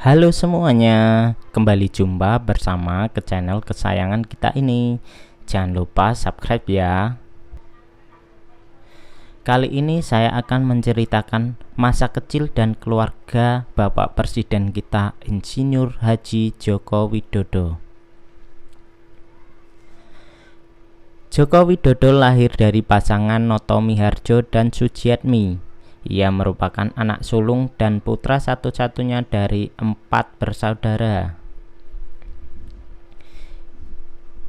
Halo semuanya, kembali jumpa bersama ke channel kesayangan kita ini. Jangan lupa subscribe ya. Kali ini saya akan menceritakan masa kecil dan keluarga Bapak Presiden kita, Insinyur Haji Joko Widodo. Joko Widodo lahir dari pasangan Noto Miharjo dan Sujiatmi. Ia merupakan anak sulung dan putra satu-satunya dari 4 bersaudara.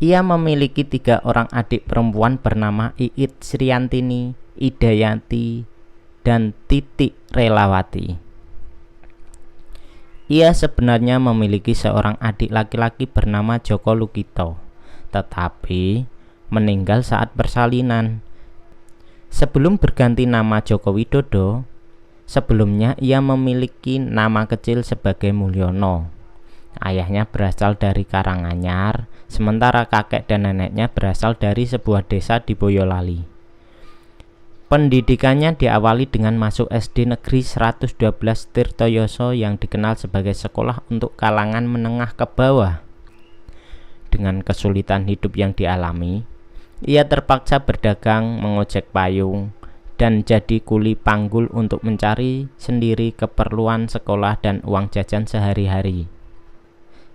Ia memiliki 3 orang adik perempuan bernama Iit Sriantini, Idayanti, dan Titik Relawati. Ia sebenarnya memiliki seorang adik laki-laki bernama Joko Lukito, tetapi meninggal saat persalinan. Sebelum berganti nama Joko Widodo, sebelumnya ia memiliki nama kecil sebagai Mulyono. Ayahnya berasal dari Karanganyar, sementara kakek dan neneknya berasal dari sebuah desa di Boyolali. Pendidikannya diawali dengan masuk SD Negeri 112 Tirtoyoso yang dikenal sebagai sekolah untuk kalangan menengah ke bawah. Dengan kesulitan hidup yang dialami, ia terpaksa berdagang, mengojek payung, dan jadi kuli panggul untuk mencari sendiri keperluan sekolah dan uang jajan sehari-hari.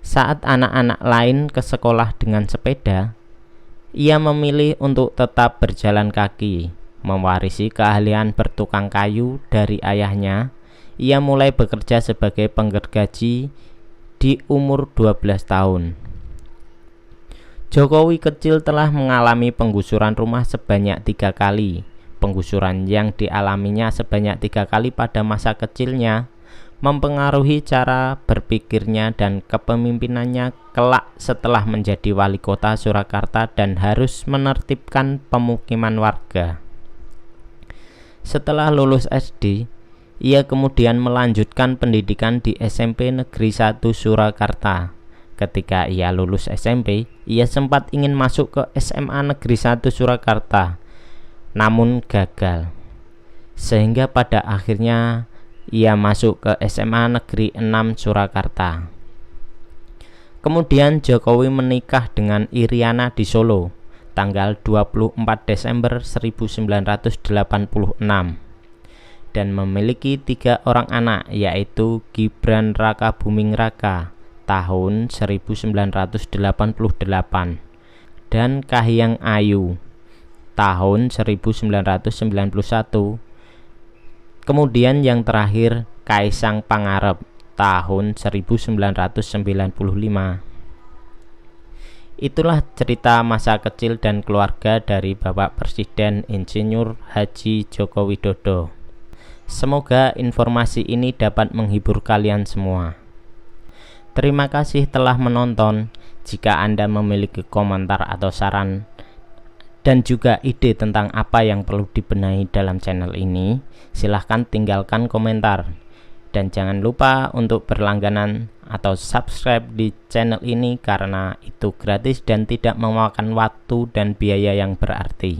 Saat anak-anak lain ke sekolah dengan sepeda, ia memilih untuk tetap berjalan kaki. Mewarisi keahlian bertukang kayu dari ayahnya, ia mulai bekerja sebagai penggergaji di umur 12 tahun. Jokowi kecil telah mengalami penggusuran rumah sebanyak 3 kali. Penggusuran yang dialaminya sebanyak 3 kali pada masa kecilnya mempengaruhi cara berpikirnya dan kepemimpinannya kelak setelah menjadi wali kota Surakarta dan harus menertibkan pemukiman warga. Setelah lulus SD, ia kemudian melanjutkan pendidikan di SMP Negeri 1 Surakarta. Ketika ia lulus SMP, ia sempat ingin masuk ke SMA Negeri 1 Surakarta, namun gagal. Sehingga pada akhirnya ia masuk ke SMA Negeri 6 Surakarta. Kemudian Jokowi menikah dengan Iriana di Solo, tanggal 24 Desember 1986, dan memiliki 3 orang anak, yaitu Gibran Raka Buming Raka tahun 1988 dan Kahiyang Ayu tahun 1991. Kemudian yang terakhir Kaisang Pangarep tahun 1995. Itulah cerita masa kecil dan keluarga dari Bapak Presiden Insinyur Haji Joko Widodo. Semoga informasi ini dapat menghibur kalian semua. Terima kasih telah menonton. Jika Anda memiliki komentar atau saran dan juga ide tentang apa yang perlu dibenahi dalam channel ini, silahkan tinggalkan komentar. Dan jangan lupa untuk berlangganan atau subscribe di channel ini karena itu gratis dan tidak memakan waktu dan biaya yang berarti.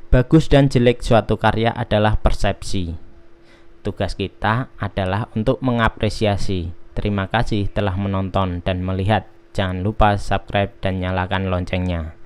Bagus dan jelek suatu karya adalah persepsi. Tugas kita adalah untuk mengapresiasi. Terima kasih telah menonton dan melihat. Jangan lupa subscribe dan nyalakan loncengnya.